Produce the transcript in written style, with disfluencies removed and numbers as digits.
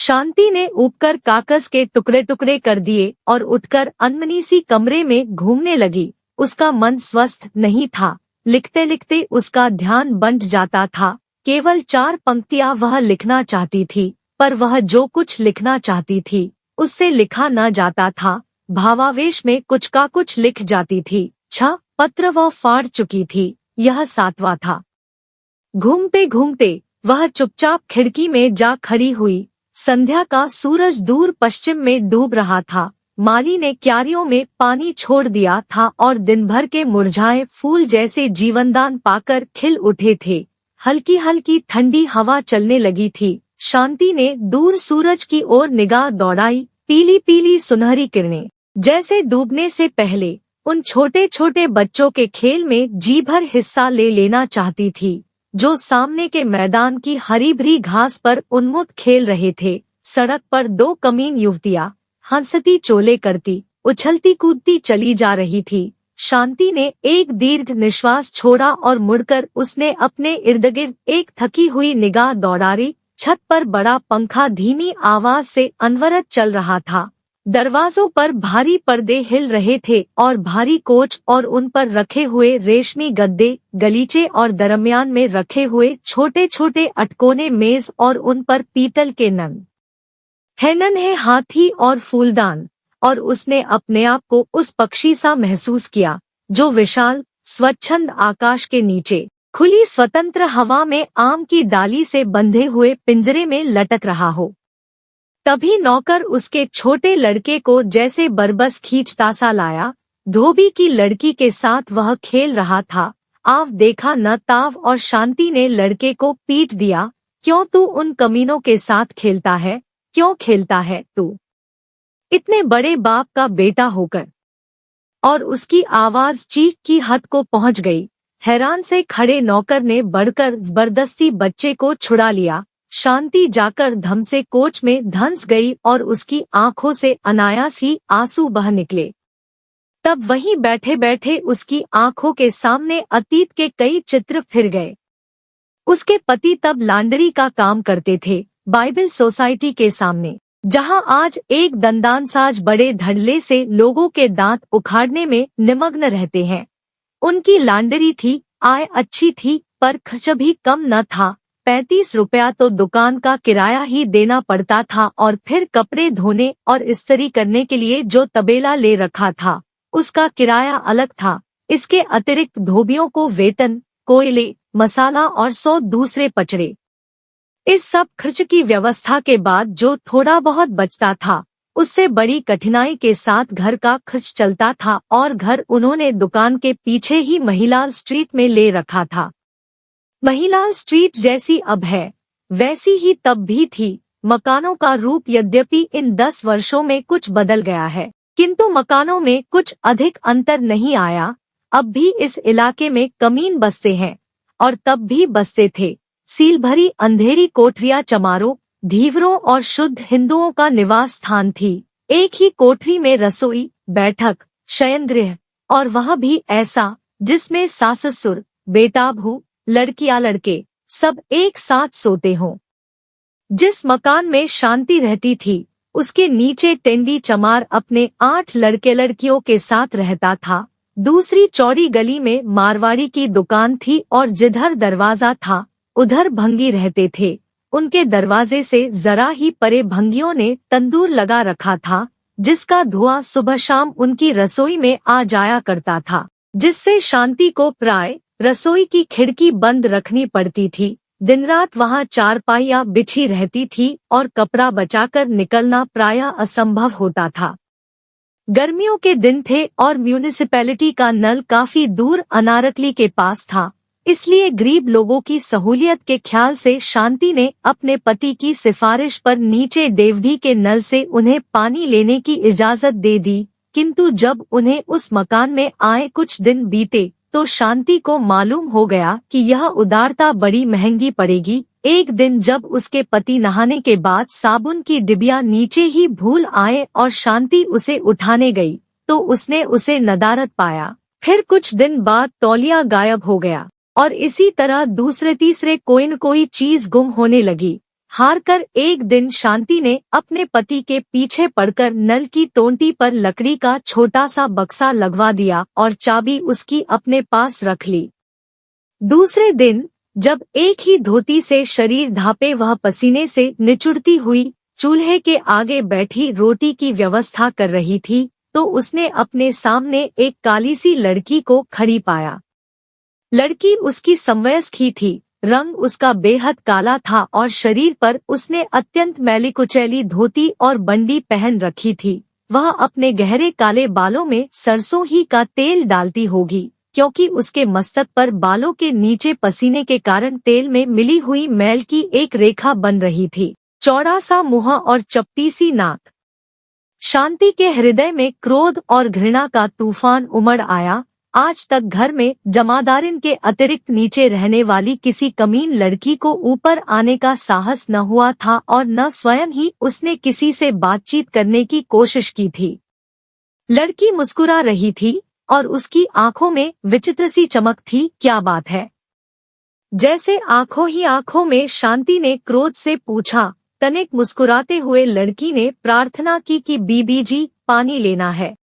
शांति ने ऊबकर कागज के टुकड़े टुकड़े कर दिए और उठकर अनमनी सी कमरे में घूमने लगी। उसका मन स्वस्थ नहीं था। लिखते लिखते उसका ध्यान बंट जाता था। केवल 4 पंक्तियां वह लिखना चाहती थी, पर वह जो कुछ लिखना चाहती थी उससे लिखा न जाता था। भावावेश में कुछ का कुछ लिख जाती थी। 6 पत्र वह फाड़ चुकी थी, यह 7वां था। घूमते घूमते वह चुपचाप खिड़की में जा खड़ी हुई। संध्या का सूरज दूर पश्चिम में डूब रहा था। माली ने क्यारियों में पानी छोड़ दिया था और दिन भर के मुरझाए फूल जैसे जीवनदान पाकर खिल उठे थे। हल्की हल्की ठंडी हवा चलने लगी थी। शांति ने दूर सूरज की ओर निगाह दौड़ाई। पीली पीली सुनहरी किरणें जैसे डूबने से पहले उन छोटे छोटे बच्चों के खेल में जी भर हिस्सा ले लेना चाहती थी, जो सामने के मैदान की हरी भरी घास पर उन्मुक्त खेल रहे थे। सड़क पर 2 कमीन युवतियां हंसती चोले करती उछलती कूदती चली जा रही थी। शांति ने एक दीर्घ निश्वास छोड़ा और मुड़कर उसने अपने इर्द गिर्द एक थकी हुई निगाह दौड़ाई। छत पर बड़ा पंखा धीमी आवाज से अनवरत चल रहा था। दरवाजों पर भारी पर्दे हिल रहे थे और भारी कोच और उन पर रखे हुए रेशमी गद्दे, गलीचे और दरमियान में रखे हुए छोटे छोटे अटकोने मेज और उन पर पीतल के नन्हे हाथी और फूलदान। और उसने अपने आप को उस पक्षी सा महसूस किया जो विशाल स्वच्छंद आकाश के नीचे खुली स्वतंत्र हवा में आम की डाली से बंधे हुए पिंजरे में लटक रहा हो। तभी नौकर उसके छोटे लड़के को जैसे बरबस खींचता सा लाया। धोबी की लड़की के साथ वह खेल रहा था। आव देखा न ताव और शांति ने लड़के को पीट दिया। क्यों तू उन कमीनों के साथ खेलता है? क्यों खेलता है तू, इतने बड़े बाप का बेटा होकर? और उसकी आवाज चीख की हद को पहुंच गई। हैरान से खड़े नौकर ने बढ़कर जबरदस्ती बच्चे को छुड़ा लिया। शांति जाकर धम से कोच में धंस गई और उसकी आंखों से अनायास ही आंसू बह निकले। तब वहीं बैठे बैठे उसकी आंखों के सामने अतीत के कई चित्र फिर गए। उसके पति तब लॉन्ड्री का काम करते थे, बाइबल सोसाइटी के सामने, जहां आज एक दंदानसाज बड़े धड़ल्ले से लोगों के दांत उखाड़ने में निमग्न रहते हैं। उनकी लॉन्ड्री थी, आय अच्छी थी, पर खर्च भी कम न था। 35 रुपया तो दुकान का किराया ही देना पड़ता था और फिर कपड़े धोने और इस्त्री करने के लिए जो तबेला ले रखा था उसका किराया अलग था। इसके अतिरिक्त धोबियों को वेतन, कोयले, मसाला और 100 दूसरे पचड़े। इस सब खर्च की व्यवस्था के बाद जो थोड़ा बहुत बचता था उससे बड़ी कठिनाई के साथ घर का खर्च चलता था। और घर उन्होंने दुकान के पीछे ही महिलाल स्ट्रीट में ले रखा था। महिलाल स्ट्रीट जैसी अब है वैसी ही तब भी थी। मकानों का रूप यद्यपि इन 10 वर्षों में कुछ बदल गया है, किंतु मकानों में कुछ अधिक अंतर नहीं आया। अब भी इस इलाके में कमीन बसते हैं और तब भी बसते थे। सील भरी अंधेरी कोठरियां चमारों, धीवरों और शुद्ध हिंदुओं का निवास स्थान थी। एक ही कोठरी में रसोई, बैठक, शयनगृह, और वह भी ऐसा जिसमें सास ससुर, बेटा बहू, लड़कियां लड़के सब एक साथ सोते हों। जिस मकान में शांति रहती थी उसके नीचे टेंडी चमार अपने 8 लड़के लड़कियों के साथ रहता था। दूसरी चौड़ी गली में मारवाड़ी की दुकान थी और जिधर दरवाजा था उधर भंगी रहते थे। उनके दरवाजे से जरा ही परे भंगियों ने तंदूर लगा रखा था जिसका धुआं सुबह शाम उनकी रसोई में आ जाया करता था, जिससे शांति को प्राय रसोई की खिड़की बंद रखनी पड़ती थी। दिन रात वहाँ चारपाइयाँ बिछी रहती थी और कपड़ा बचाकर निकलना प्रायः असंभव होता था। गर्मियों के दिन थे और म्यूनिसिपैलिटी का नल काफी दूर अनारकली के पास था, इसलिए गरीब लोगों की सहूलियत के ख्याल से शांति ने अपने पति की सिफारिश पर नीचे डेवढी के नल से उन्हें पानी लेने की इजाजत दे दी। किंतु जब उन्हें उस मकान में आए कुछ दिन बीते तो शांति को मालूम हो गया कि यह उदारता बड़ी महंगी पड़ेगी। एक दिन जब उसके पति नहाने के बाद साबुन की डिबिया नीचे ही भूल आए और शांति उसे उठाने गई तो उसने उसे नदारद पाया। फिर कुछ दिन बाद तौलिया गायब हो गया और इसी तरह दूसरे तीसरे कोई न कोई चीज गुम होने लगी। हारकर एक दिन शांति ने अपने पति के पीछे पड़कर नल की टोंटी पर लकड़ी का छोटा सा बक्सा लगवा दिया और चाबी उसकी अपने पास रख ली। दूसरे दिन जब एक ही धोती से शरीर ढापे वह पसीने से निचुड़ती हुई चूल्हे के आगे बैठी रोटी की व्यवस्था कर रही थी, तो उसने अपने सामने एक काली सी लड़की को खड़ी पाया। लड़की उसकी समवयस्क ही थी, रंग उसका बेहद काला था और शरीर पर उसने अत्यंत मैली कुचैली धोती और बंडी पहन रखी थी। वह अपने गहरे काले बालों में सरसों ही का तेल डालती होगी, क्योंकि उसके मस्तक पर बालों के नीचे पसीने के कारण तेल में मिली हुई मैल की एक रेखा बन रही थी। चौड़ा सा मुंह और चपटी सी नाक। शांति के हृदय में क्रोध और घृणा का तूफान उमड़ आया। आज तक घर में जमादारिन के अतिरिक्त नीचे रहने वाली किसी कमीन लड़की को ऊपर आने का साहस न हुआ था और न स्वयं ही उसने किसी से बातचीत करने की कोशिश की थी। लड़की मुस्कुरा रही थी और उसकी आंखों में विचित्र सी चमक थी। क्या बात है? जैसे आंखों ही आंखों में शांति ने क्रोध से पूछा। तनिक मुस्कुराते हुए लड़की ने प्रार्थना की कि बीबी जी, पानी लेना है।